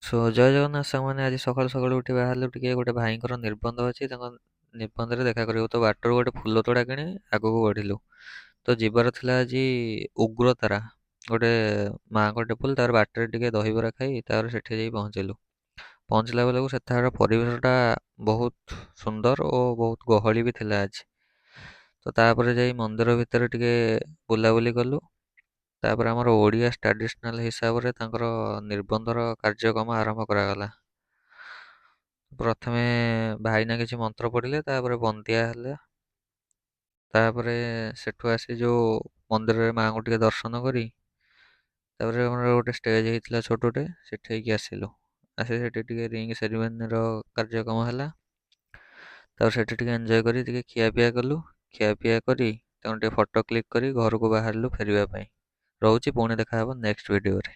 ଜୟ ଜଗନ୍ନାଥ ସାଙ୍ଗମାନେ, ଆଜି ସକାଳୁ ସକାଳୁ ଉଠି ବାହାରିଲୁ ଟିକେ ଗୋଟେ ଭାଇଙ୍କର ନିର୍ବନ୍ଧ ଅଛି, ତାଙ୍କ ନିର୍ବନ୍ଧରେ ଦେଖା କରିବାକୁ। ତ ବାଟରୁ ଗୋଟେ ଫୁଲ ତୋଡ଼ା କିଣି ଆଗକୁ ବଢିଲୁ। ତ ଯିବାର ଥିଲା ଆଜି ଉଗ୍ରତାରା, ଗୋଟେ ମାଆଙ୍କ ଟେମ୍ପଲ୍। ତାର ବାଟରେ ଟିକେ ଦହିବରା ଖାଇ ତାପରେ ସେଠି ଯାଇ ପହଞ୍ଚିଲୁ। ପହଞ୍ଚିଲା ବେଳକୁ ସେଠାର ପରିବେଶଟା ବହୁତ ସୁନ୍ଦର ଓ ବହୁତ ଗହଳି ବି ଥିଲା ଆଜି। ତ ତାପରେ ଯାଇ ମନ୍ଦିର ଭିତରେ ଟିକେ ବୁଲାବୁଲି କଲୁ। ତାପରେ ଆମର ଓଡ଼ିଆ ଟ୍ରାଡିସନାଲ ହିସାବରେ ତାଙ୍କର ନିର୍ବନ୍ଧର କାର୍ଯ୍ୟକ୍ରମ ଆରମ୍ଭ କରାଗଲା। ପ୍ରଥମେ ଭାଇନା କିଛି ମନ୍ତ୍ର ପଢ଼ିଲେ, ତାପରେ ବନ୍ଦିଆ ହେଲା। ତାପରେ ସେଠୁ ଆସି ଯୋଉ ମନ୍ଦିରରେ ମାଆଙ୍କୁ ଟିକେ ଦର୍ଶନ କରି, ତାପରେ ଆମର ଗୋଟେ ଷ୍ଟେଜ୍ ହେଇଥିଲା ଛୋଟଟେ, ସେଠେଇକି ଆସିଲୁ। ଆସି ସେଠି ଟିକେ ରିଙ୍ଗ ସେରିମନିର କାର୍ଯ୍ୟକ୍ରମ ହେଲା। ତାପରେ ସେଠି ଟିକେ ଏନ୍ଜୟ କରି ଟିକେ ଖିଆପିଆ କଲୁ। ଖିଆପିଆ କରି ତାଙ୍କୁ ଟିକେ ଫଟୋ କ୍ଲିକ୍ କରି ଘରକୁ ବାହାରିଲୁ ଫେରିବା ପାଇଁ। ରହୁଛି, ପୁଣି ଦେଖାହବ ନେକ୍ସଟ ଭିଡ଼ିଓରେ।